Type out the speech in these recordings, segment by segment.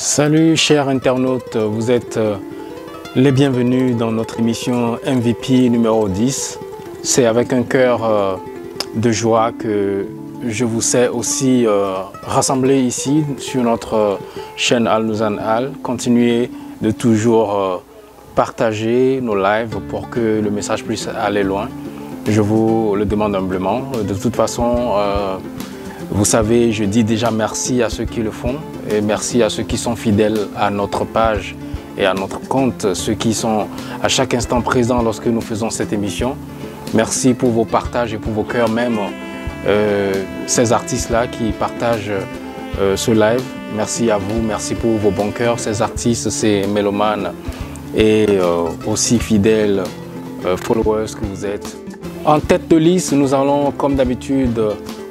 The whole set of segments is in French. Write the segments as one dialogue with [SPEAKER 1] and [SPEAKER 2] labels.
[SPEAKER 1] Salut chers internautes, vous êtes les bienvenus dans notre émission MVP numéro 10. C'est avec un cœur de joie que je vous sais aussi rassemblés ici sur notre chaîne Al Nouzhan Al. Continuez de toujours partager nos lives pour que le message puisse aller loin. Je vous le demande humblement. De toute façon, vous savez, je dis déjà merci à ceux qui le font et merci à ceux qui sont fidèles à notre page et à notre compte, ceux qui sont à chaque instant présents lorsque nous faisons cette émission. Merci pour vos partages et pour vos cœurs, même ces artistes-là qui partagent ce live. Merci à vous, merci pour vos bons cœurs, ces artistes, ces mélomanes et aussi fidèles followers que vous êtes. En tête de liste, nous allons comme d'habitude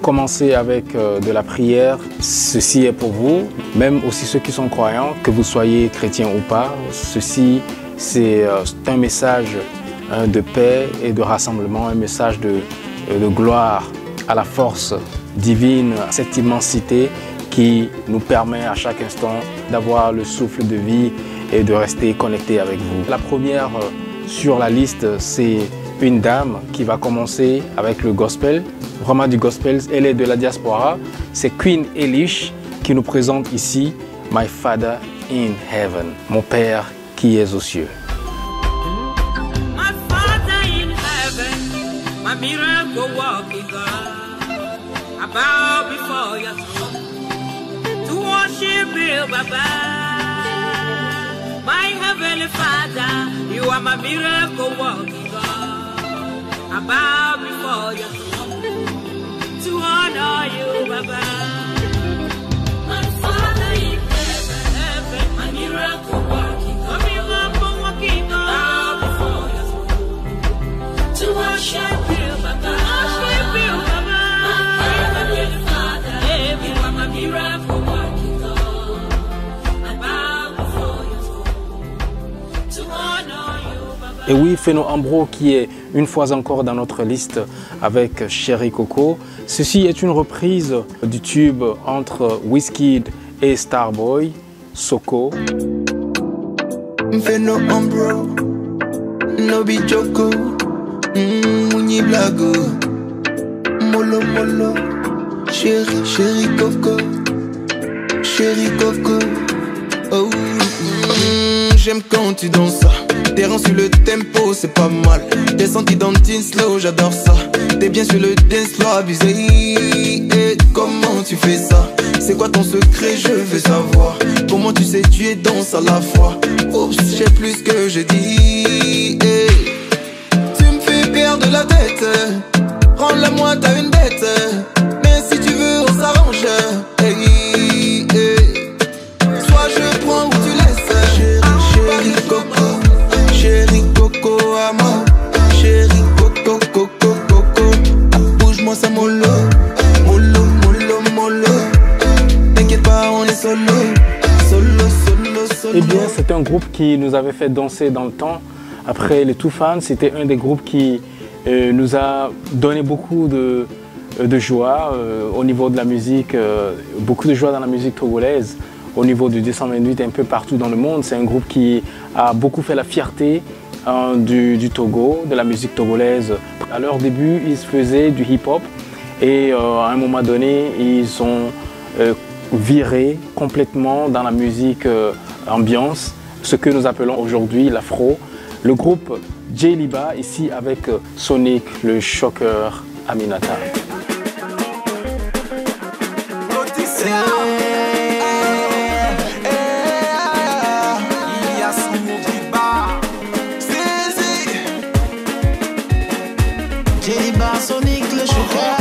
[SPEAKER 1] commencer avec de la prière. Ceci est pour vous, même aussi ceux qui sont croyants, que vous soyez chrétiens ou pas. Ceci, c'est un message de paix et de rassemblement, un message de gloire à la force divine, à cette immensité qui nous permet à chaque instant d'avoir le souffle de vie et de rester connecté avec vous. La première sur la liste, c'est une dame qui va commencer avec le gospel, vraiment du gospel. Elle est de la diaspora. C'est Queen Elish qui nous présente ici My Father in Heaven, mon Père qui est aux cieux.
[SPEAKER 2] My Father in heaven, my miracle working God, I bow before your throne to worship you, Baba. My heavenly Father, you are my miracle working God. I bow before your throne to honor you, Baba. My Father in heaven, my miracle working God. My miracle working God. I bow before your throne to worship you, Baba. Worship you, Baba. My heavenly Father, you are my miracle working God. I bow before your throne to honor you, Baba.
[SPEAKER 1] Et oui, Feno Ambro qui est une fois encore dans notre liste avec Chéri Coco. Ceci est une reprise du tube entre Wizkid et Starboy, Soko.
[SPEAKER 3] Feno Ambro, no be joko, mouni blago, molo molo, chéri Coco, oh, j'aime quand tu danses ça. T'es rend sur le tempo, c'est pas mal. T'es senti dans le teen slow, j'adore ça. T'es bien sur le dance floor, abusé. Et comment tu fais ça? C'est quoi ton secret, je veux savoir. Comment tu sais tuer danse à la fois? Oups, j'ai plus que je dis. Tu me fais perdre la tête. Rends-la-moi, t'as une bête. Mais si tu veux, on s'arrange. Soit je prends ou tu laisses. Chéri Coco. Chéri Coco à moi, chéri Coco, Coco, Coco. Bouge-moi ça mollo, mollo, mollo, mollo. T'inquiète pas, on est solo, solo, solo, solo.
[SPEAKER 1] Eh bien, c'est un groupe qui nous avait fait danser dans le temps. Après les Toufan, c'était un des groupes qui nous a donné beaucoup de joie au niveau de la musique, beaucoup de joie dans la musique togolaise. Au niveau du 228, un peu partout dans le monde. C'est un groupe qui a beaucoup fait la fierté du Togo, de la musique togolaise. À leur début, ils faisaient du hip-hop et à un moment donné, ils ont viré complètement dans la musique ambiance, ce que nous appelons aujourd'hui l'afro. Le groupe J-Liba, ici avec Sonic, le choqueur Aminata.
[SPEAKER 3] Sonic le choqueur.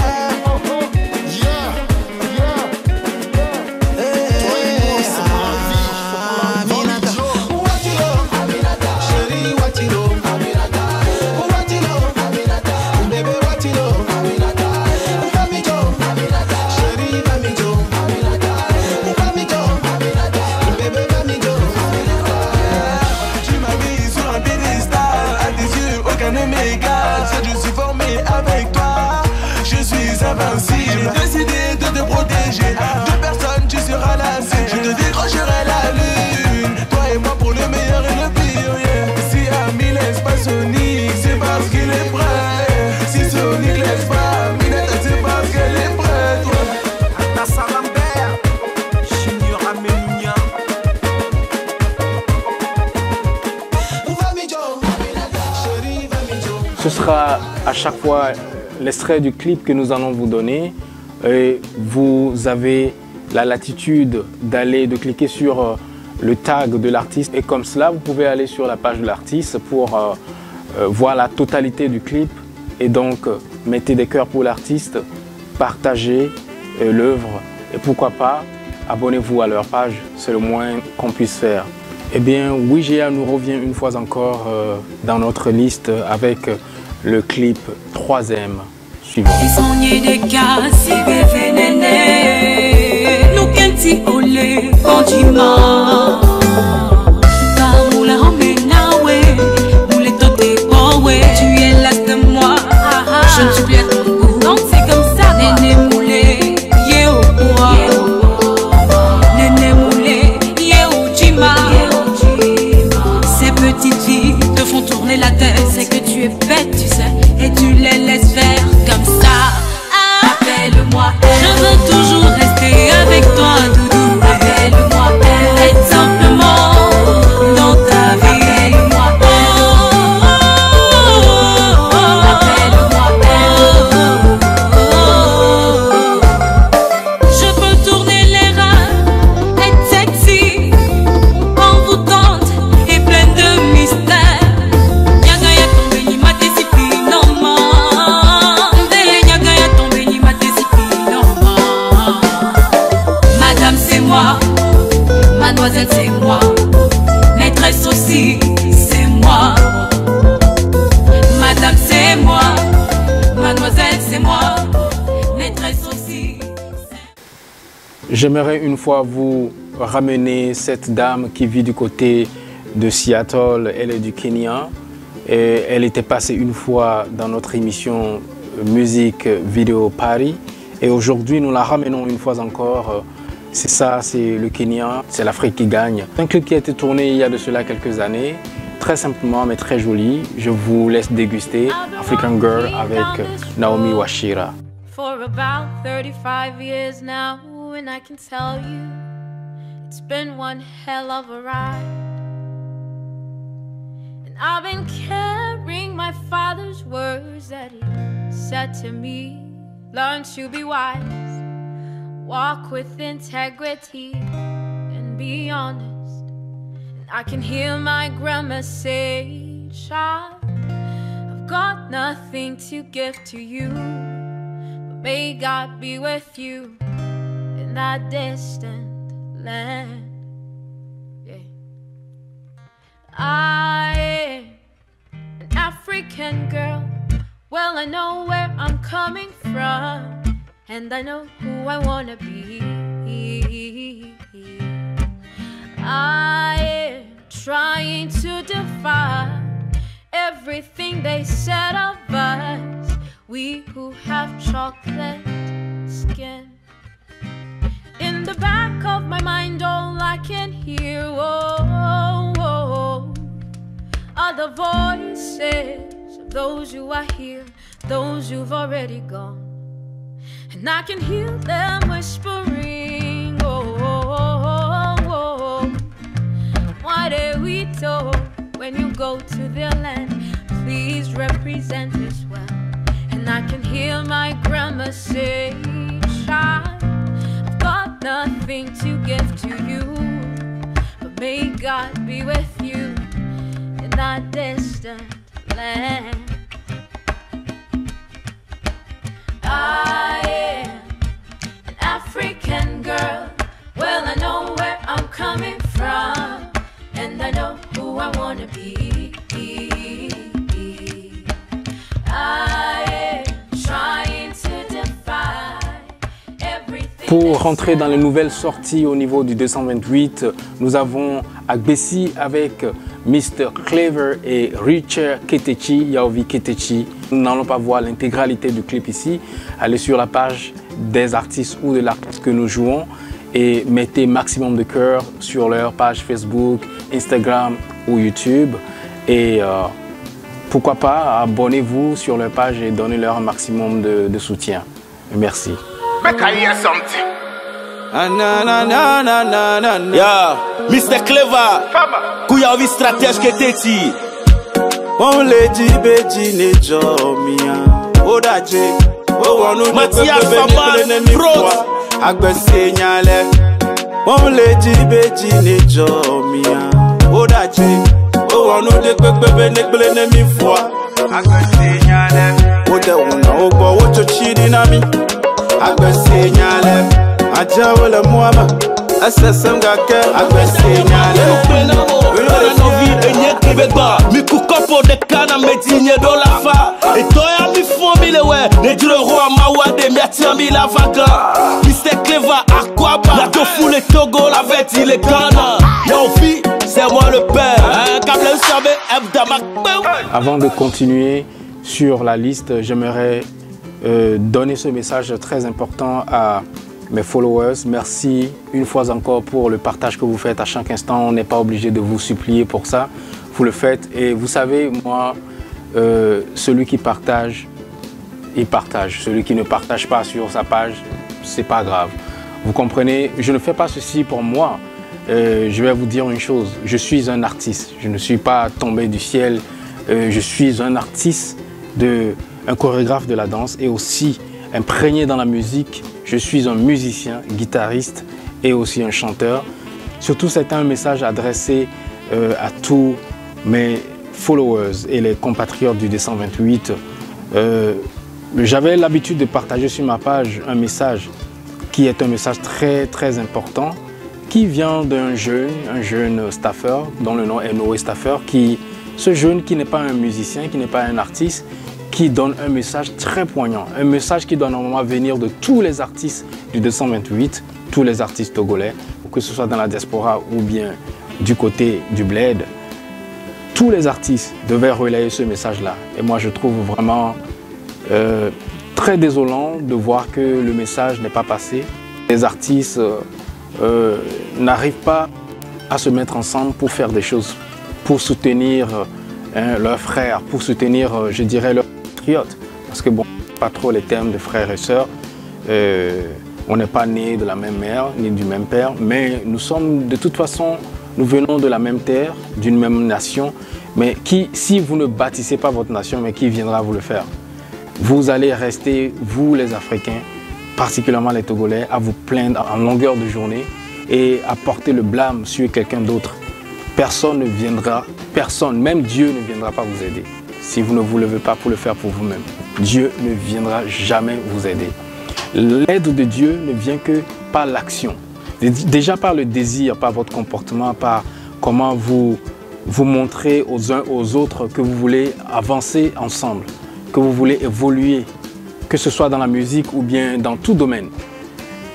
[SPEAKER 1] Ce sera à chaque fois l'extrait du clip que nous allons vous donner. Et vous avez la latitude de cliquer sur le tag de l'artiste. Et comme cela, vous pouvez aller sur la page de l'artiste pour voir la totalité du clip. Et donc, mettez des cœurs pour l'artiste, partagez l'œuvre. Et pourquoi pas, abonnez-vous à leur page, c'est le moins qu'on puisse faire. Eh bien, Wijea nous revient une fois encore dans notre liste avec le clip 3e suivant.
[SPEAKER 2] Je ne suis plus à ton goût, donc c'est comme ça. Néné moulé, yé au bois. Néné moulé, yé au jima. Ces petites filles te font tourner la tête. C'est que tu es bête, tu sais, et tu les laisses faire comme ça. Appelle-moi, je veux toujours rester avec toi, doudou. Appelle-moi, être simplement dans ta vie. Mademoiselle, c'est moi. Maîtresse aussi, c'est moi. Madame, c'est moi. Mademoiselle, c'est moi. Maîtresse aussi.
[SPEAKER 1] J'aimerais une fois vous ramener cette dame qui vit du côté de Seattle. Elle est du Kenya. Et elle était passée une fois dans notre émission Musique Vidéo Paris. Et aujourd'hui, nous la ramenons une fois encore. C'est ça, c'est le Kenya, c'est l'Afrique qui gagne. Un clip qui a été tourné il y a de cela quelques années, très simplement mais très joli. Je vous laisse déguster African Girl avec Naomi Washira.
[SPEAKER 2] For about 35 years now, and I can tell you, it's been one hell of a ride. And I've been carrying my father's words that he said to me, learn to be wise. Walk with integrity and be honest. And I can hear my grandma say, child, I've got nothing to give to you, but may God be with you in that distant land. Yeah. I am an African girl. Well, I know where I'm coming from, and I know who I wanna be. I am trying to defy everything they said of us, we who have chocolate skin. In the back of my mind, all I can hear are the voices of those who are here, those who've already gone. And I can hear them whispering, what are we told? When you go to their land, please represent us well. And I can hear my grandma say, child, I've got nothing to give to you, but may God be with you in that distant land. I am an African girl. Well, I know where I'm coming from, and I know who I wanna be. I am trying to defy everything.
[SPEAKER 1] Pour rentrer dans les nouvelles sorties au niveau du 228, nous avons Agbessi avec Mr. Clever et Richard Ketechi, Yaovi Ketechi. Nous n'allons pas voir l'intégralité du clip ici. Allez sur la page des artistes ou de l'artiste que nous jouons et mettez maximum de cœur sur leur page Facebook, Instagram ou YouTube. Et pourquoi pas, abonnez-vous sur leur page et donnez-leur un maximum de soutien. Merci.
[SPEAKER 4] Yeah, Mr. Clever, Yaovi Stratège Ketechi. On le dit beji ne jomia. Odaje.
[SPEAKER 5] Mathias Famal, Rose.
[SPEAKER 4] Agbe senyale. On le dit beji ne jomia. Odaje. On de kwekwe ne kble ne mi fois. Agbe senyale. Ode una ogbo wocho chidi na mi. Agbe senyale. Aja wala muama. SSM gake agbe senyale.
[SPEAKER 5] Mi kukopo de kana metinye do la fa. Et toi mi fomi le we. Ne dure roi mawade mi atami la vaga. Mr. Clever Aquaba. La tofu le Togo la vête il est Ghana. Yo fi, c'est moi le père. Câble savé Abdamak.
[SPEAKER 1] Avant de continuer sur la liste, j'aimerais donner ce message très important à mes followers. Merci une fois encore pour le partage que vous faites à chaque instant. On n'est pas obligé de vous supplier pour ça. Vous le faites et vous savez, moi, celui qui partage, il partage. Celui qui ne partage pas sur sa page, c'est pas grave. Vous comprenez, je ne fais pas ceci pour moi. Je vais vous dire une chose, je suis un artiste. Je ne suis pas tombé du ciel. Je suis un artiste, un chorégraphe de la danse et aussi imprégné dans la musique. Je suis un musicien, guitariste et aussi un chanteur. Surtout, c'est un message adressé à tous mes followers et les compatriotes du D128. J'avais l'habitude de partager sur ma page un message qui est un message très très important, qui vient d'un jeune staffeur dont le nom est Noé Staffer, ce jeune qui n'est pas un musicien, qui n'est pas un artiste, qui donne un message très poignant, un message qui doit normalement venir de tous les artistes du 228, tous les artistes togolais, que ce soit dans la diaspora ou bien du côté du bled. Tous les artistes devaient relayer ce message-là. Et moi, je trouve vraiment très désolant de voir que le message n'est pas passé. Les artistes n'arrivent pas à se mettre ensemble pour faire des choses, pour soutenir leurs frères, pour soutenir, je dirais, leurs patriotes. Parce que bon, pas trop les termes de frères et sœurs. On n'est pas nés de la même mère, ni du même père, mais nous sommes de toute façon, nous venons de la même terre, d'une même nation, mais si vous ne bâtissez pas votre nation, mais qui viendra vous le faire? Vous allez rester, vous les Africains, particulièrement les Togolais, à vous plaindre en longueur de journée et à porter le blâme sur quelqu'un d'autre. Personne ne viendra, personne, même Dieu ne viendra pas vous aider si vous ne vous levez pas pour le faire pour vous-même. Dieu ne viendra jamais vous aider. L'aide de Dieu ne vient que par l'action. Déjà par le désir, par votre comportement, par comment vous montrez aux uns aux autres que vous voulez avancer ensemble, que vous voulez évoluer, que ce soit dans la musique ou bien dans tout domaine.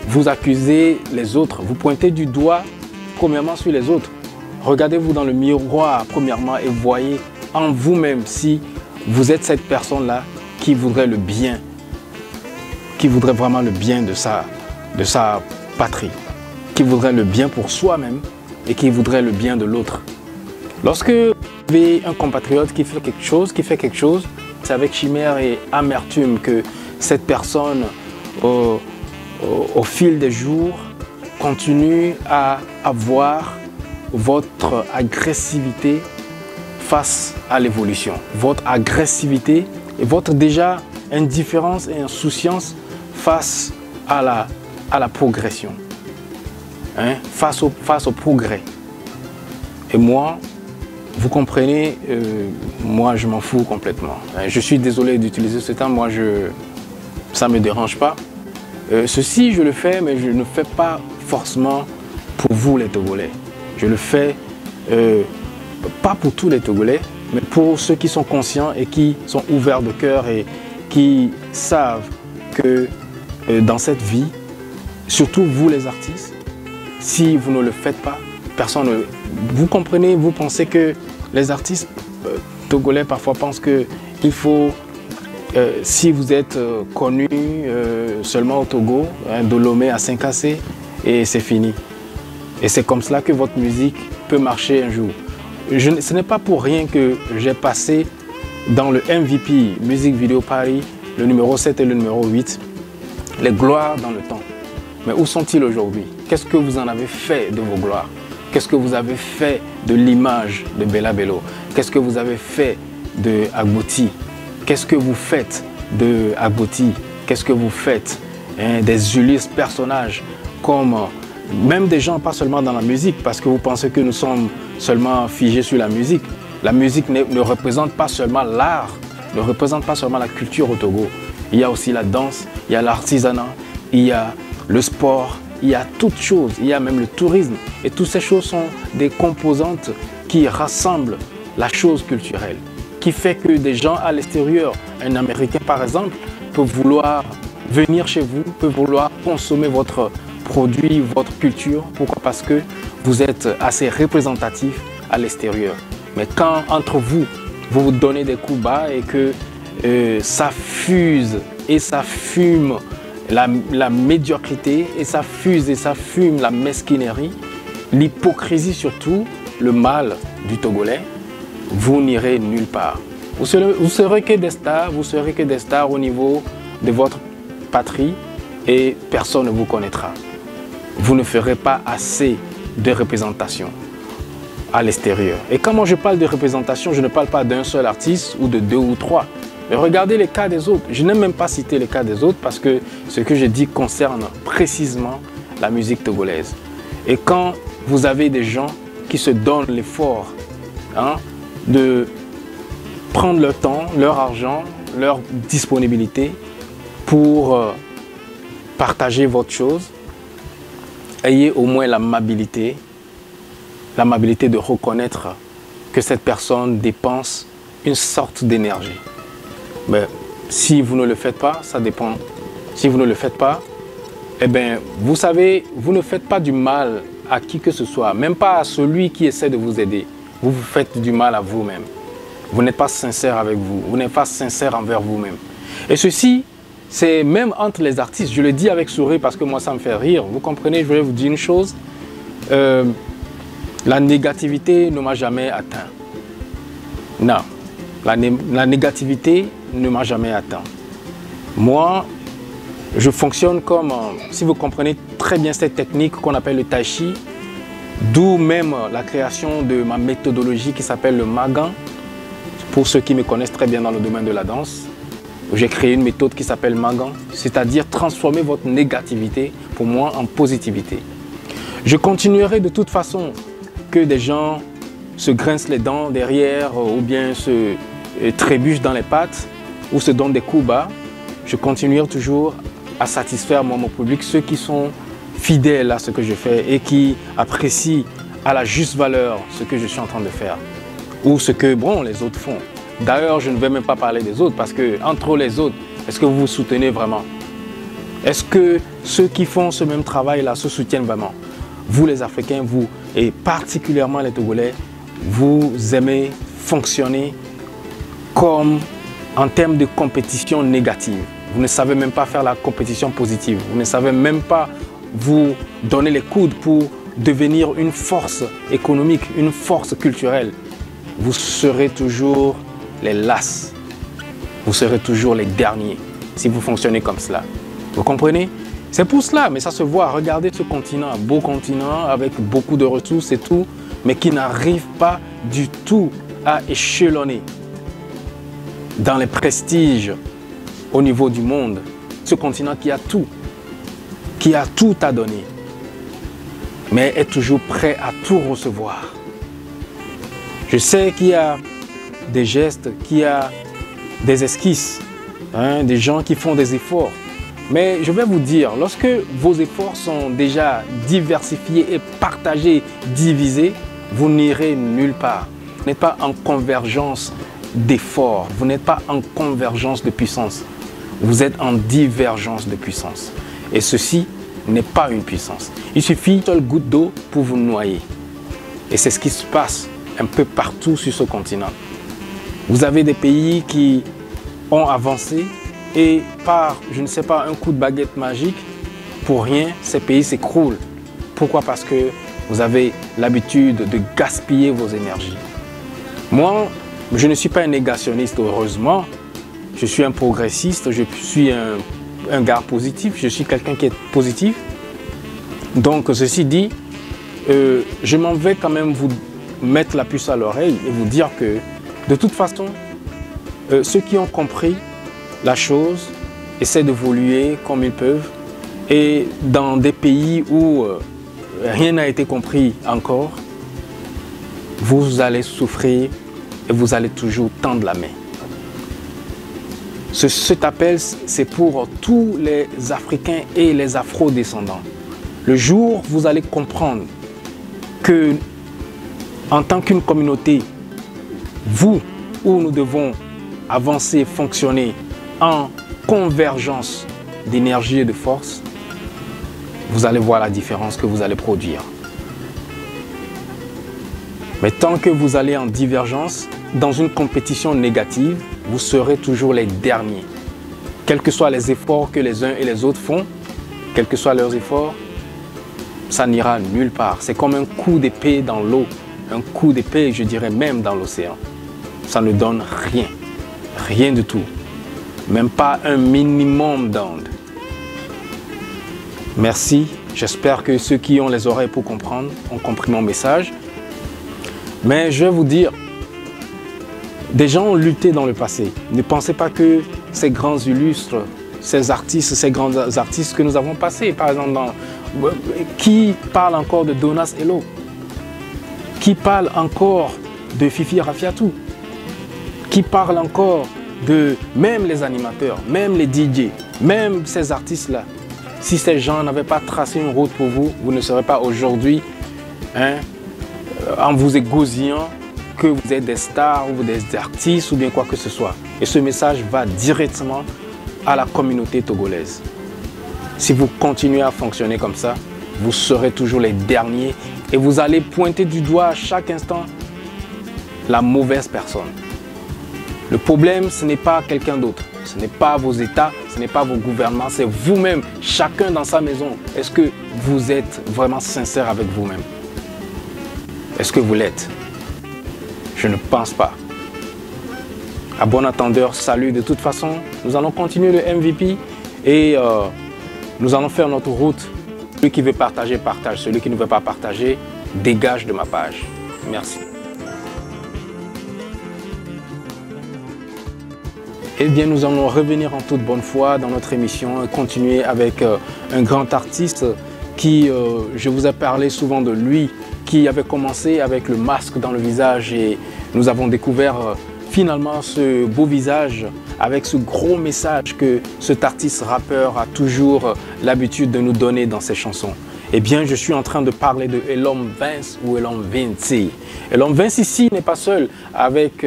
[SPEAKER 1] Vous accusez les autres, vous pointez du doigt premièrement sur les autres. Regardez-vous dans le miroir premièrement et voyez en vous-même si vous êtes cette personne-là qui voudrait le bien, qui voudrait vraiment le bien de sa patrie, qui voudrait le bien pour soi-même et qui voudrait le bien de l'autre. Lorsque vous avez un compatriote qui fait quelque chose, c'est avec chimère et amertume que cette personne, au fil des jours, continue à avoir votre agressivité face à l'évolution. Votre agressivité et votre déjà indifférence et insouciance face à la progression, face au progrès. Et moi, vous comprenez, moi je m'en fous complètement. Je suis désolé d'utiliser ce terme, moi ça ne me dérange pas. Ceci je le fais, mais je ne fais pas forcément pour vous les Togolais. Je le fais pas pour tous les Togolais, mais pour ceux qui sont conscients et qui sont ouverts de cœur et qui savent que dans cette vie, surtout vous les artistes, si vous ne le faites pas, personne ne... Vous comprenez, vous pensez que les artistes togolais parfois pensent qu'il faut, si vous êtes connu seulement au Togo, de Lomé à Saint-Cassé, et c'est fini. Et c'est comme cela que votre musique peut marcher un jour. Ce n'est pas pour rien que j'ai passé dans le MVP, Music Video Paris, le numéro 7 et le numéro 8, les gloires dans le temps. Mais où sont-ils aujourd'hui? Qu'est-ce que vous en avez fait de vos gloires? Qu'est-ce que vous avez fait de l'image de Bella Bello? Qu'est-ce que vous avez fait de Agboti? Qu'est-ce que vous faites de Agboti? Qu'est-ce que vous faites des illustres personnages comme même des gens, pas seulement dans la musique, parce que vous pensez que nous sommes seulement figés sur la musique. La musique ne représente pas seulement l'art, ne représente pas seulement la culture au Togo. Il y a aussi la danse, il y a l'artisanat, il y a le sport, il y a toutes choses, il y a même le tourisme. Et toutes ces choses sont des composantes qui rassemblent la chose culturelle, qui fait que des gens à l'extérieur, un Américain par exemple, peut vouloir venir chez vous, peut vouloir consommer votre produit, votre culture. Pourquoi? Parce que vous êtes assez représentatif à l'extérieur. Mais quand entre vous, vous vous donnez des coups bas et que ça fuse et ça fume la médiocrité et ça fuse et ça fume la mesquinerie, l'hypocrisie surtout, le mal du Togolais, vous n'irez nulle part. Vous serez que des stars, vous serez que des stars au niveau de votre patrie et personne ne vous connaîtra. Vous ne ferez pas assez de représentation à l'extérieur. Et quand moi je parle de représentation, je ne parle pas d'un seul artiste ou de 2 ou 3. Mais regardez les cas des autres. Je n'ai même pas cité les cas des autres parce que ce que je dis concerne précisément la musique togolaise. Et quand vous avez des gens qui se donnent l'effort de prendre leur temps, leur argent, leur disponibilité pour partager votre chose, ayez au moins l'amabilité de reconnaître que cette personne dépense une sorte d'énergie. Mais si vous ne le faites pas, ça dépend. Si vous ne le faites pas, eh bien, vous savez, vous ne faites pas du mal à qui que ce soit, même pas à celui qui essaie de vous aider. Vous vous faites du mal à vous-même. Vous n'êtes pas sincère avec vous, vous n'êtes pas sincère envers vous-même. Et ceci, c'est même entre les artistes. Je le dis avec sourire parce que moi, ça me fait rire. Vous comprenez, je voulais vous dire une chose. La négativité ne m'a jamais atteint. Non, la négativité ne m'a jamais atteint. Moi, je fonctionne comme, si vous comprenez très bien cette technique qu'on appelle le tai chi, d'où même la création de ma méthodologie qui s'appelle le Magan, pour ceux qui me connaissent très bien dans le domaine de la danse. J'ai créé une méthode qui s'appelle Magan, c'est-à-dire transformer votre négativité, pour moi, en positivité. Je continuerai de toute façon que des gens se grincent les dents derrière ou bien se trébuchent dans les pattes ou se donnent des coups bas. Je continuerai toujours à satisfaire mon public, ceux qui sont fidèles à ce que je fais et qui apprécient à la juste valeur ce que je suis en train de faire ou ce que bon, les autres font. D'ailleurs, je ne vais même pas parler des autres parce que entre les autres, est-ce que vous vous soutenez vraiment? Est-ce que ceux qui font ce même travail-là se soutiennent vraiment? Vous les Africains, vous, et particulièrement les Togolais, vous aimez fonctionner comme en termes de compétition négative. Vous ne savez même pas faire la compétition positive. Vous ne savez même pas vous donner les coudes pour devenir une force économique, une force culturelle. Vous serez toujours les lasses. Vous serez toujours les derniers si vous fonctionnez comme cela. Vous comprenez? C'est pour cela, mais ça se voit. Regardez ce continent, un beau continent avec beaucoup de ressources et tout, mais qui n'arrive pas du tout à échelonner dans les prestiges au niveau du monde. Ce continent qui a tout à donner, mais est toujours prêt à tout recevoir. Je sais qu'il y a des gestes, qu'il y a des esquisses, des gens qui font des efforts. Mais je vais vous dire, lorsque vos efforts sont déjà diversifiés et partagés, divisés, vous n'irez nulle part. Vous n'êtes pas en convergence d'efforts, vous n'êtes pas en convergence de puissance. Vous êtes en divergence de puissance. Et ceci n'est pas une puissance. Il suffit d'une seule goutte d'eau pour vous noyer. Et c'est ce qui se passe un peu partout sur ce continent. Vous avez des pays qui ont avancé et par, je ne sais pas, un coup de baguette magique, pour rien, ces pays s'écroulent. Pourquoi? Parce que vous avez l'habitude de gaspiller vos énergies. Moi, je ne suis pas un négationniste, heureusement. Je suis un progressiste, je suis un gars positif, je suis quelqu'un qui est positif. Donc, ceci dit, je m'en vais quand même vous mettre la puce à l'oreille et vous dire que, de toute façon, ceux qui ont compris la chose essaient d'évoluer comme ils peuvent. Et dans des pays où rien n'a été compris encore, vous allez souffrir et vous allez toujours tendre la main. Cet appel, c'est pour tous les Africains et les Afro-descendants. Le jour où vous allez comprendre que, en tant qu'une communauté, vous, où nous devons avancer, fonctionner en convergence d'énergie et de force, vous allez voir la différence que vous allez produire. Mais tant que vous allez en divergence, dans une compétition négative, vous serez toujours les derniers. Quels que soient les efforts que les uns et les autres font, quels que soient leurs efforts, ça n'ira nulle part. C'est comme un coup d'épée dans l'eau, un coup d'épée, je dirais même dans l'océan. Ça ne donne rien, rien du tout. Même pas un minimum d'onde. Merci, j'espère que ceux qui ont les oreilles pour comprendre ont compris mon message. Mais je vais vous dire, des gens ont lutté dans le passé. Ne pensez pas que ces grands illustres, ces artistes, ces grands artistes que nous avons passés, par exemple, qui parle encore de Donas Ello? Qui parle encore de Fifi Rafiatou? Qui parle encore de même les animateurs, même les DJ, même ces artistes-là? Si ces gens n'avaient pas tracé une route pour vous, vous ne serez pas aujourd'hui en vous égosillant que vous êtes des stars ou des artistes ou bien quoi que ce soit. Et ce message va directement à la communauté togolaise. Si vous continuez à fonctionner comme ça, vous serez toujours les derniers et vous allez pointer du doigt à chaque instant la mauvaise personne. Le problème, ce n'est pas quelqu'un d'autre, ce n'est pas vos États, ce n'est pas vos gouvernements, c'est vous-même, chacun dans sa maison. Est-ce que vous êtes vraiment sincère avec vous-même? Est-ce que vous l'êtes? Je ne pense pas. À bon entendeur, salut. De toute façon, nous allons continuer le MVP et nous allons faire notre route. Celui qui veut partager, partage. Celui qui ne veut pas partager, dégage de ma page. Merci. Eh bien, nous allons revenir en toute bonne foi dans notre émission et continuer avec un grand artiste qui, je vous ai parlé souvent de lui, qui avait commencé avec le masque dans le visage et nous avons découvert finalement ce beau visage avec ce gros message que cet artiste rappeur a toujours l'habitude de nous donner dans ses chansons. Eh bien, je suis en train de parler de Elom Vince ou Elom Vinci. Elom Vince ici n'est pas seul avec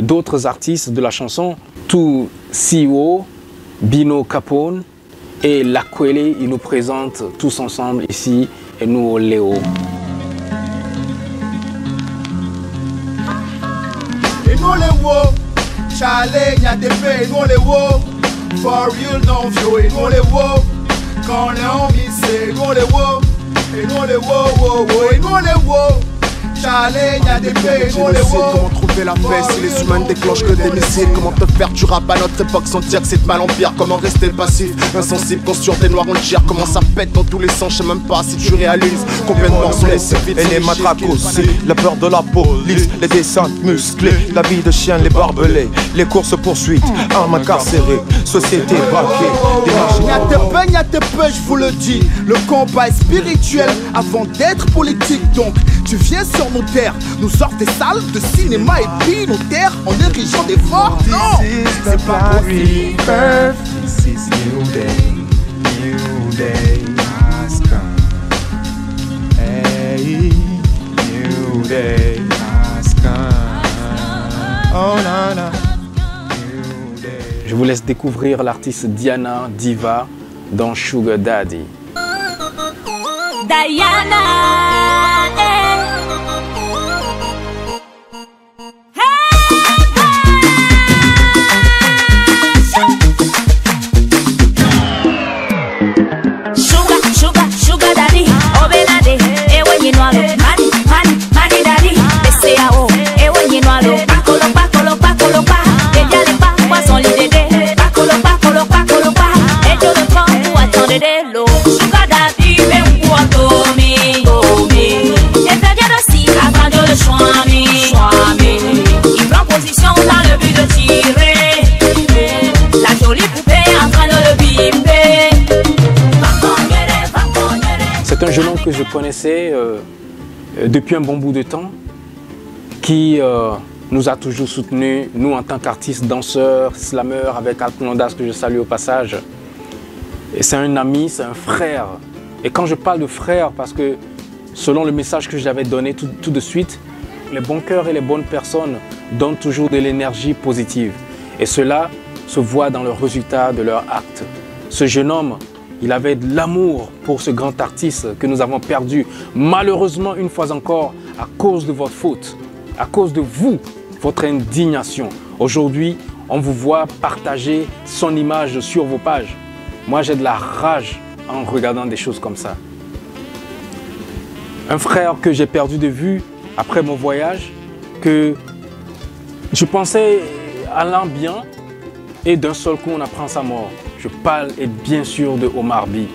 [SPEAKER 1] d'autres artistes de la chanson, tout CEO, Bino Capone et Lakwele. Ils nous présentent tous ensemble ici et nous au Léo.
[SPEAKER 6] Nous les wo, Charlie, y'a des faits, nous les wo, for real, non vieux, et nous les wo, quand les homies c'est, nous les wo, et nous les wo, et nous les wo, Charlie, y'a des faits, nous les wo.
[SPEAKER 7] Comment trouver la paix si les humains déclenchent que des missiles? Comment te faire du rap à notre époque sans dire que c'est de mal en pire? Comment rester passif, insensible quand sur des noirs on le gère? Comment ça pète dans tous les sens? Je sais même pas si tu réalises combien de morts sont laissés vides.
[SPEAKER 8] Et les matraques aussi, la peur de la police, les dessins musclés, la vie de chien, les barbelés, les courses poursuites, armes incarcérées, société braquée.
[SPEAKER 6] Y'a tes peu, je vous le dis. Le combat est spirituel avant d'être politique. Donc tu viens sur nos terres, nous sortent des salles de cinéma et puis nos terres en érigeant des forts. Non, c'est pas possible.
[SPEAKER 8] This is new day has come. Hey, new day has come. Oh na na.
[SPEAKER 1] Je vous laisse découvrir l'artiste Diana Diva dans Sugar Daddy.
[SPEAKER 9] Diana, Sugar daddy, oh benade, eh when you know money daddy, they say oh, eh when you know pakolo, ella le pa, poisson l'idée, pakolo, et je le prends pour attendre de l'eau. Sugar daddy, ben pour me,
[SPEAKER 1] je connaissais depuis un bon bout de temps, qui nous a toujours soutenus, nous en tant qu'artistes, danseurs, slameurs, avec Alcondas que je salue au passage. Et c'est un ami, c'est un frère. Et quand je parle de frère, parce que selon le message que j'avais donné tout de suite, les bons cœurs et les bonnes personnes donnent toujours de l'énergie positive. Et cela se voit dans le résultat de leurs actes. Ce jeune homme, il avait de l'amour pour ce grand artiste que nous avons perdu, malheureusement une fois encore, à cause de votre faute, à cause de vous, votre indignation. Aujourd'hui, on vous voit partager son image sur vos pages. Moi, j'ai de la rage en regardant des choses comme ça. Un frère que j'ai perdu de vue après mon voyage, que je pensais allant bien, et d'un seul coup, on apprend sa mort. Je parle et bien sûr de Omar By.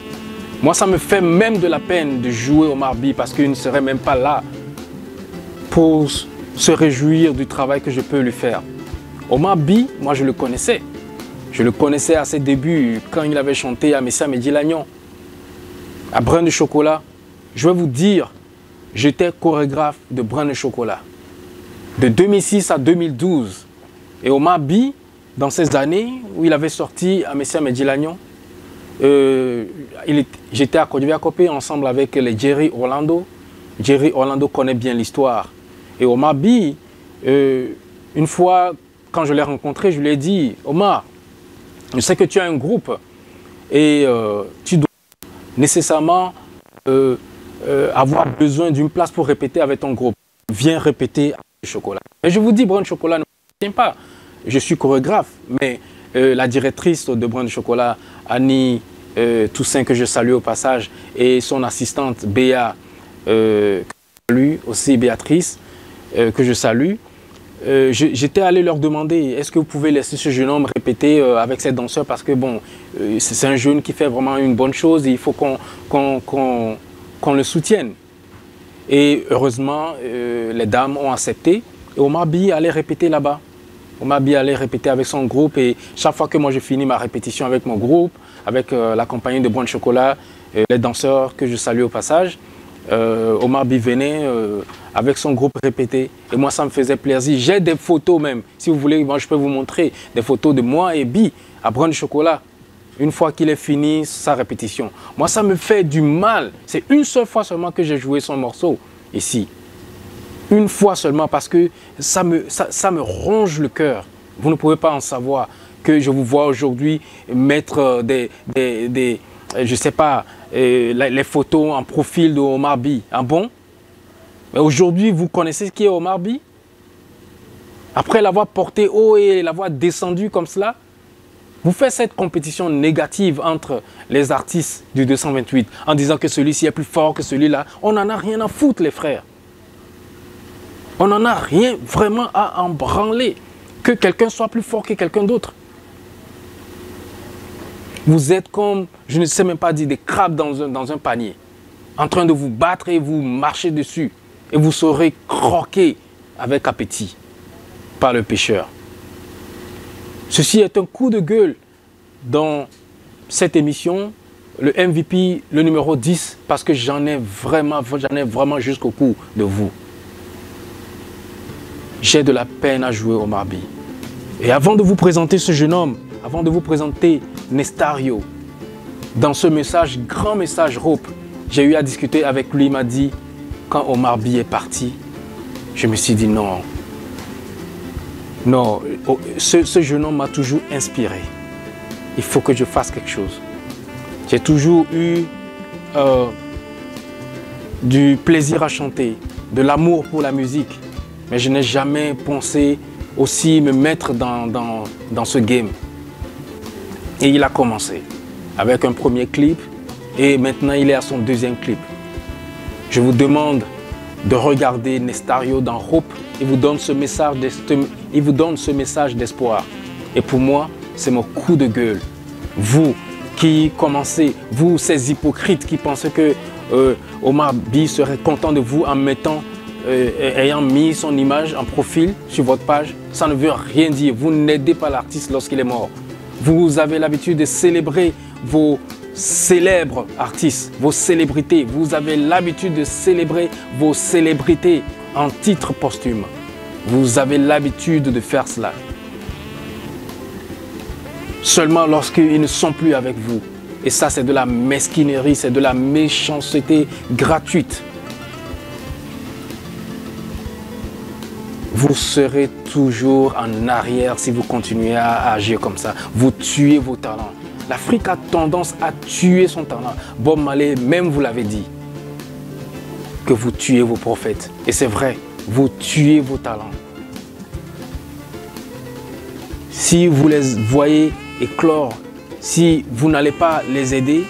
[SPEAKER 1] Moi, ça me fait même de la peine de jouer Omar By parce qu'il ne serait même pas là pour se réjouir du travail que je peux lui faire. Omar By, moi, je le connaissais. Je le connaissais à ses débuts quand il avait chanté à Messia Medilagnon, à Brin de Chocolat. Je vais vous dire, j'étais chorégraphe de Brin de Chocolat de 2006 à 2012. Et Omar By, dans ces années où il avait sorti à Messia Medilagnon, j'étais à Côte d'Ivoire Copé ensemble avec les Jerry Orlando. Jerry Orlando connaît bien l'histoire. Et Omar By, une fois, quand je l'ai rencontré, je lui ai dit, Omar, je sais que tu as un groupe et tu dois nécessairement avoir besoin d'une place pour répéter avec ton groupe. Viens répéter avec le chocolat. Et je vous dis, Brin de Chocolat ne me tient pas. Je suis chorégraphe, mais la directrice de Brin de Chocolat, Annie Toussaint, que je salue au passage, et son assistante Béa, lui aussi Béatrice, que je salue, j'étais allé leur demander, est-ce que vous pouvez laisser ce jeune homme répéter avec ces danseurs, parce que bon, c'est un jeune qui fait vraiment une bonne chose et il faut qu'on le soutienne. Et heureusement, les dames ont accepté et Omar By allait répéter là-bas. Omar By allait répéter avec son groupe et chaque fois que moi je finis ma répétition avec mon groupe, avec la compagnie de Brin de Chocolat, les danseurs que je salue au passage, Omar By venait avec son groupe répéter et moi ça me faisait plaisir. J'ai des photos même, si vous voulez, moi je peux vous montrer des photos de moi et By à Brin de Chocolat une fois qu'il ait fini sa répétition. Moi ça me fait du mal, c'est une seule fois seulement que j'ai joué son morceau ici. Une fois seulement parce que ça me ronge le cœur. Vous ne pouvez pas en savoir que je vous vois aujourd'hui mettre je sais pas, les photos en profil de Omar By. Ah bon? Mais aujourd'hui, vous connaissez qui est Omar By? Après l'avoir porté haut et l'avoir descendu comme cela, vous faites cette compétition négative entre les artistes du 228 en disant que celui-ci est plus fort que celui-là. On n'en a rien à foutre, les frères. On n'en a rien vraiment à en branler. Que quelqu'un soit plus fort que quelqu'un d'autre. Vous êtes comme, je ne sais même pas dire, des crabes dans un panier, en train de vous battre et vous marcher dessus. Et vous serez croqués avec appétit par le pécheur. Ceci est un coup de gueule dans cette émission, le MVP, le numéro 10, parce que j'en ai vraiment jusqu'au cou de vous. J'ai de la peine à jouer Omar By. Et avant de vous présenter ce jeune homme, avant de vous présenter Nestario, dans ce message, grand message Hope, j'ai eu à discuter avec lui, il m'a dit, quand Omar By est parti, je me suis dit non. Non, ce jeune homme m'a toujours inspiré. Il faut que je fasse quelque chose. J'ai toujours eu du plaisir à chanter, de l'amour pour la musique, mais je n'ai jamais pensé aussi me mettre dans ce game. Et il a commencé avec un premier clip et maintenant il est à son deuxième clip. Je vous demande de regarder Nestario dans Hope. Il vous donne ce message d'espoir. Et pour moi, c'est mon coup de gueule. Vous qui commencez, vous ces hypocrites qui pensez que Omar By serait content de vous en mettant, ayant mis son image en profil sur votre page, ça ne veut rien dire. Vous n'aidez pas l'artiste lorsqu'il est mort. Vous avez l'habitude de célébrer vos célèbres artistes, vos célébrités. Vous avez l'habitude de célébrer vos célébrités en titre posthume. Vous avez l'habitude de faire cela. Seulement lorsqu'ils ne sont plus avec vous. Et ça, c'est de la mesquinerie, c'est de la méchanceté gratuite. Vous serez toujours en arrière si vous continuez à agir comme ça. Vous tuez vos talents. L'Afrique a tendance à tuer son talent. Bob Marley, même vous l'avez dit, que vous tuez vos prophètes. Et c'est vrai, vous tuez vos talents. Si vous les voyez éclore, si vous n'allez pas les aider,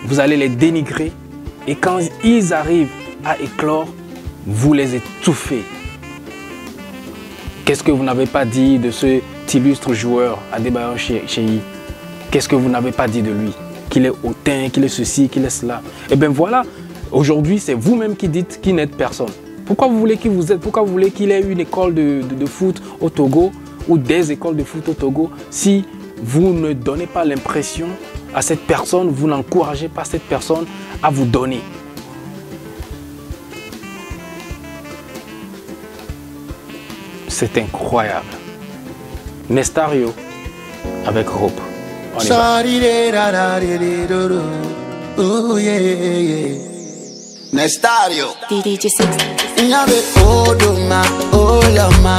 [SPEAKER 1] vous allez les dénigrer. Et quand ils arrivent à éclore, vous les étouffez. Qu'est-ce que vous n'avez pas dit de cet illustre joueur, Adebayor Sheyi? Qu'est-ce que vous n'avez pas dit de lui? Qu'il est hautain, qu'il est ceci, qu'il est cela. Et bien voilà, aujourd'hui, c'est vous-même qui dites qu'il n'aide personne. Pourquoi vous voulez qu'il vous aide? Pourquoi vous voulez qu'il ait une école de foot au Togo ou des écoles de foot au Togo si vous ne donnez pas l'impression à cette personne, vous n'encouragez pas cette personne à vous donner? C'est incroyable. Nestario avec Hope. On y va.
[SPEAKER 3] Nestario.
[SPEAKER 9] DJ Six.
[SPEAKER 3] Nyabe odoma, olama,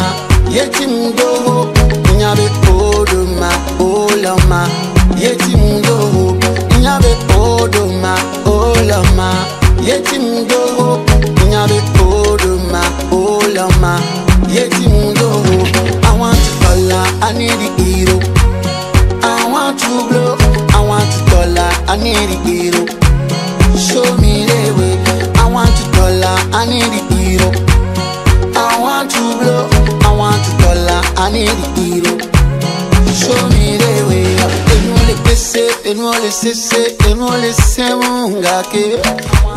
[SPEAKER 3] yetimdo. Nyabe odoma, olama, yetimdo. Nyabe odoma, olama, yetimdo. Nyabe odoma, olama, yetimdo. I want to color, I need the hero. I want to blow, I want to color, I need the hero. Show me the way. I want to dollar, I need the hero. I want to blow, I want to dollar, I need the hero. Show me the way. Enole pese, enole sese, enole semungake.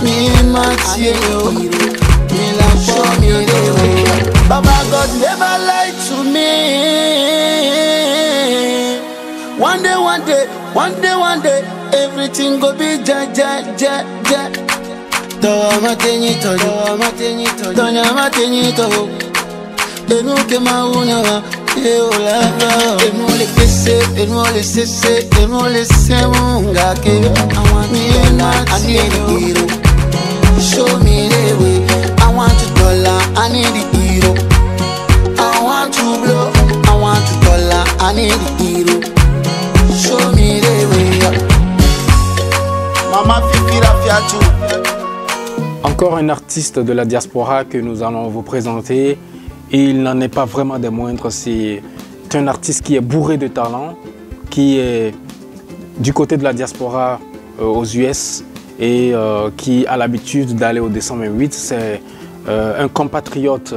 [SPEAKER 3] Me matie yo, me la show me the way. Baba God never lied to me. One day, everything go be ja. Toma teñito, doña mateñito. Enuke mauna, eolava. Enole pese, enole sese, enole semungake. I want to need the hero. Show me the way. I want to dollar, I need the hero. I want to blow, I want to dollar, I need the hero. Show me the way. Mama Fifira Fiatu.
[SPEAKER 1] Encore un artiste de la diaspora que nous allons vous présenter. Il n'en est pas vraiment des moindres. C'est un artiste qui est bourré de talent, qui est du côté de la diaspora aux US et qui a l'habitude d'aller au 228. C'est un compatriote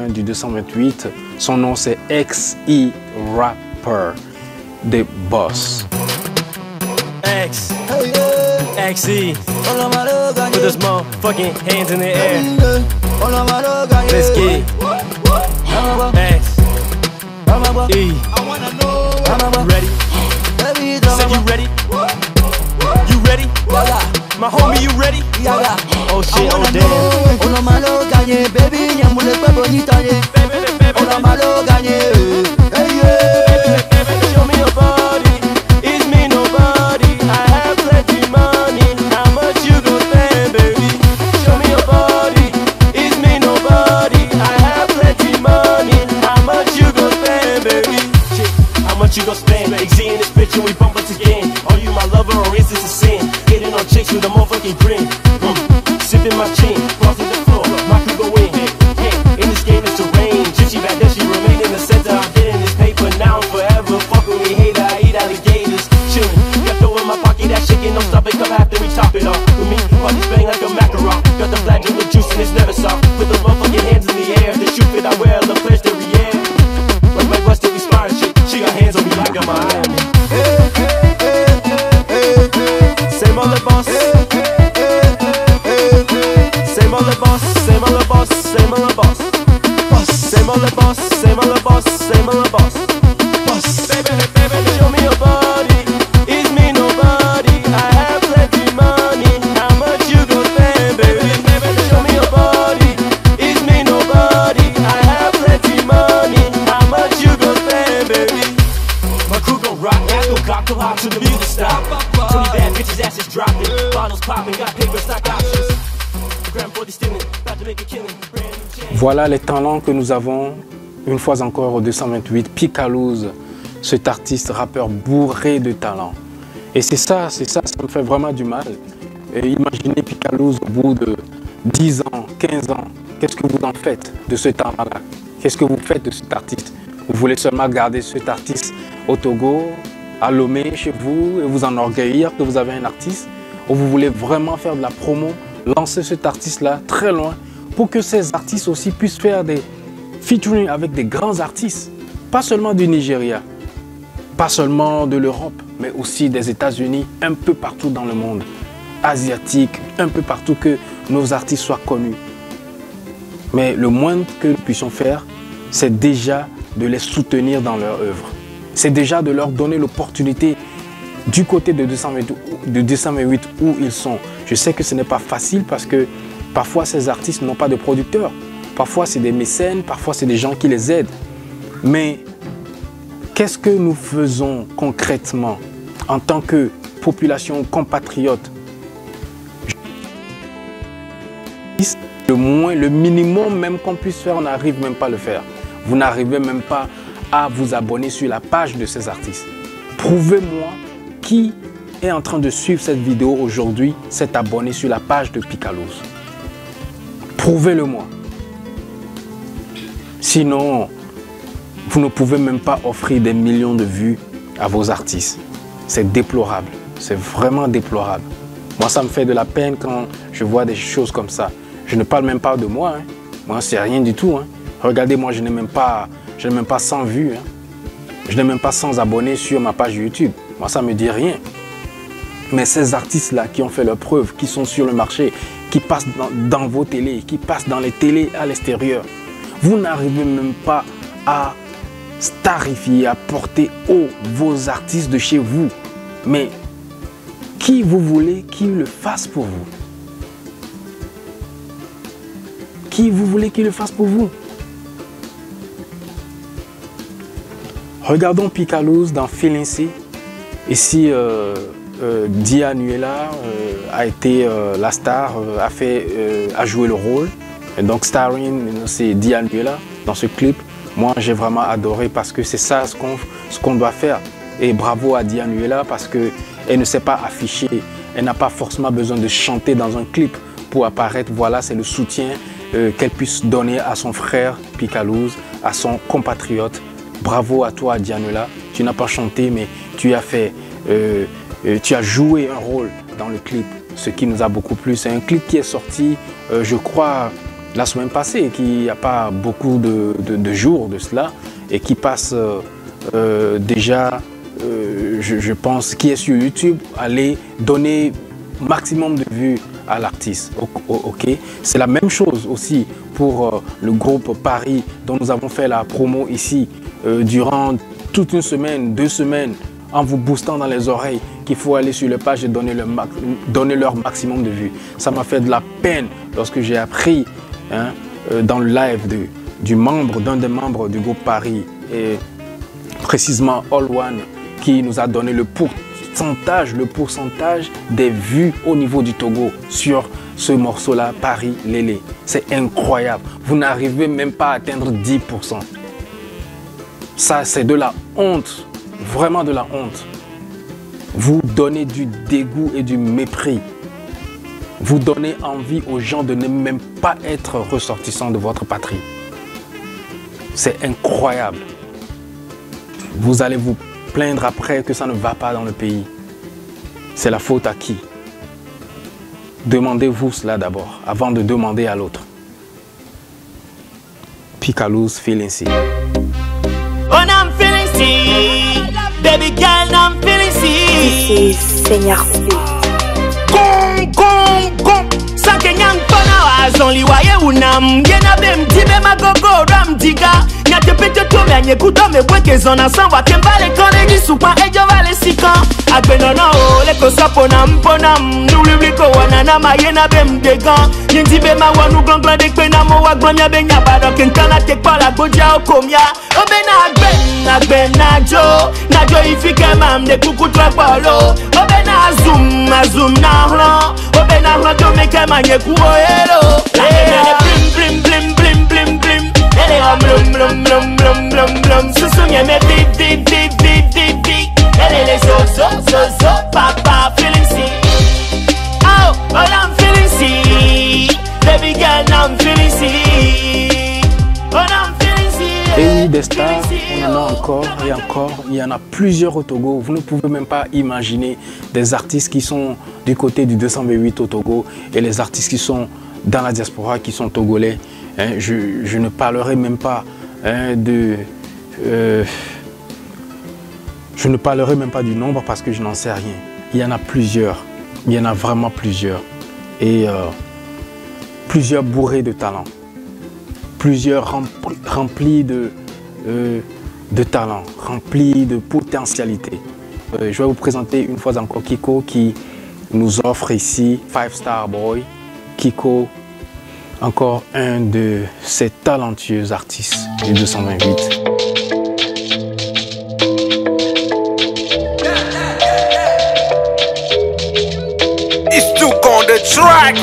[SPEAKER 1] du 228. Son nom c'est XE Rapper, des Boss.
[SPEAKER 10] X, XE, with his motherfucking hands in the air. Let's get X, E, ready? Said you ready? You ready? My homie, you ready? Oh shit, oh damn.
[SPEAKER 11] Uno malo gagné, baby, nyamule kwa bonita ye. Uno malo gagné, hey yeah.
[SPEAKER 10] Show me your body, it's me nobody. I have plenty money, how much you gon' spend, baby? Show me your body, it's me nobody. I have plenty money, how much you gon' spend, baby? Shit, how much you gon' spend? XE in this bitch and we bump us again. Are you my lover or is this a sin? Hitting on chicks with a motherfucking grin. Sipping my chin, crossing the floor, my crew go in. In this game it's a rain. She back there, she remain in the center. I did in this paper, now and forever. Fuck with me, hater, I eat alligators. Chillin', got dough in my pocket, that shaking, don't stop it, come after we top it off. With me, parties bang like a macaron. Got the flagyl juice and it's never soft. Put the motherfucking hands in the air. The shoe fit I wear, the pledge derriere. Like my busted, we sparring shit. She got hands on me like I'm Miami. Same old boss. Same
[SPEAKER 1] Voilà les talents que nous avons, une fois encore au 228, Picalouz, cet artiste rappeur bourré de talent. Et c'est ça me fait vraiment du mal. Et imaginez Picalouz au bout de 10 ans, 15 ans, qu'est-ce que vous en faites de ce talent-là? Qu'est-ce que vous faites de cet artiste? Vous voulez seulement garder cet artiste au Togo, à Lomé, chez vous, et vous enorgueillir que vous avez un artiste? Ou vous voulez vraiment faire de la promo, lancer cet artiste-là très loin, pour que ces artistes aussi puissent faire des featuring avec des grands artistes, pas seulement du Nigeria, pas seulement de l'Europe, mais aussi des États-Unis, un peu partout dans le monde, asiatique, un peu partout, que nos artistes soient connus. Mais le moins que nous puissions faire, c'est déjà de les soutenir dans leur œuvre. C'est déjà de leur donner l'opportunité du côté de 228 où ils sont. Je sais que ce n'est pas facile parce que parfois ces artistes n'ont pas de producteurs. Parfois c'est des mécènes, parfois c'est des gens qui les aident. Mais qu'est-ce que nous faisons concrètement en tant que population compatriote? Le minimum même qu'on puisse faire, on n'arrive même pas à le faire. Vous n'arrivez même pas à vous abonner sur la page de ces artistes. Prouvez-moi qui est en train de suivre cette vidéo aujourd'hui, s'est abonné sur la page de Picalouz. Prouvez-le-moi. Sinon, vous ne pouvez même pas offrir des millions de vues à vos artistes. C'est déplorable. C'est vraiment déplorable. Moi, ça me fait de la peine quand je vois des choses comme ça. Je ne parle même pas de moi. Hein. Moi, c'est rien du tout. Hein. Regardez, moi, je n'ai même pas 100 vues. Hein. Je n'ai même pas 100 abonnés sur ma page YouTube. Moi, ça ne me dit rien. Mais ces artistes-là qui ont fait leurs preuves, qui sont sur le marché, qui passent dans vos télés, qui passent dans les télés à l'extérieur, vous n'arrivez même pas à starifier, à porter haut vos artistes de chez vous. Mais qui vous voulez qu'il le fasse pour vous? Qui vous voulez qu'il le fasse pour vous? Regardons Picalouz dans Feeling C. Ici, Dianuela a été la star, a joué le rôle. Et donc, starring, c'est Dianuela dans ce clip. Moi, j'ai vraiment adoré parce que c'est ça ce qu'on doit faire. Et bravo à Dianuela parce qu'elle ne s'est pas affichée. Elle n'a pas forcément besoin de chanter dans un clip pour apparaître. Voilà, c'est le soutien qu'elle puisse donner à son frère Picalouz, à son compatriote. Bravo à toi, Dianuela. Tu n'as pas chanté, mais tu as joué un rôle dans le clip, ce qui nous a beaucoup plu. C'est un clip qui est sorti, je crois, la semaine passée, qui n'y a pas beaucoup de jours de cela, et qui passe déjà, je pense, qui est sur YouTube. Allez donner maximum de vues à l'artiste. Ok, c'est la même chose aussi pour le groupe Paris dont nous avons fait la promo ici durant toute une semaine, 2 semaines, en vous boostant dans les oreilles qu'il faut aller sur les pages et donner leur maximum de vues. Ça m'a fait de la peine lorsque j'ai appris dans le live d'un des membres du groupe Paris, et précisément All One, qui nous a donné le pourcentage des vues au niveau du Togo sur ce morceau-là, Paris Lélé. C'est incroyable. Vous n'arrivez même pas à atteindre 10%. Ça, c'est de la honte. Vraiment de la honte. Vous donnez du dégoût et du mépris. Vous donnez envie aux gens de ne même pas être ressortissants de votre patrie. C'est incroyable. Vous allez vous plaindre après que ça ne va pas dans le pays. C'est la faute à qui? Demandez-vous cela d'abord, avant de demander à l'autre. Picalouz, Feeling C.
[SPEAKER 10] Oh, I'm feeling C. Baby girl, I'm feeling C.
[SPEAKER 9] Seigneur C.
[SPEAKER 10] Sa kenyang pana wa zonli wa ye unam. Yena bem tibe magogo ram diga. Nyate pete to me anye kuto me bweke zona sanwa. Kembale kone di supa ejo vale sika. Agbe no o le ko sapona mponam. Nulibliko wanana ma yena bem degan. Yendi be ma wanu glanglan dek pe na mo wa glanya be nya bado kenkana tek pala goja okomya. Obe na agbe na jo ifike mam de kuku tra palo. Obe na zoom na hlan.
[SPEAKER 5] la radio mais qu'elle m'a nié pour hello. La blim blim blim blim blim blim. Elle est en blum blum blum blum blum blum. Se souvient mes bip bip bip bip bip bip. Elle est les so papa feeling sick. Oh, well I'm feeling sick. Baby girl I'm feeling sick. Oh I'm feeling sick.
[SPEAKER 1] Et oui, des stars, on en a encore et encore. Il y en a plusieurs au Togo. Vous ne pouvez même pas imaginer des artistes qui sont du côté du 228 au Togo et les artistes qui sont dans la diaspora, qui sont togolais. Hein, je ne parlerai même pas je ne parlerai même pas du nombre parce que je n'en sais rien. Il y en a plusieurs. Il y en a vraiment plusieurs. Et plusieurs bourrés de talent. Plusieurs remplis de talent, remplis de potentialité. Je vais vous présenter une fois encore Kiko qui nous offre ici 5 Star Boy. Kiko, encore un de ces talentueux artistes du 228.
[SPEAKER 12] It's too on the track.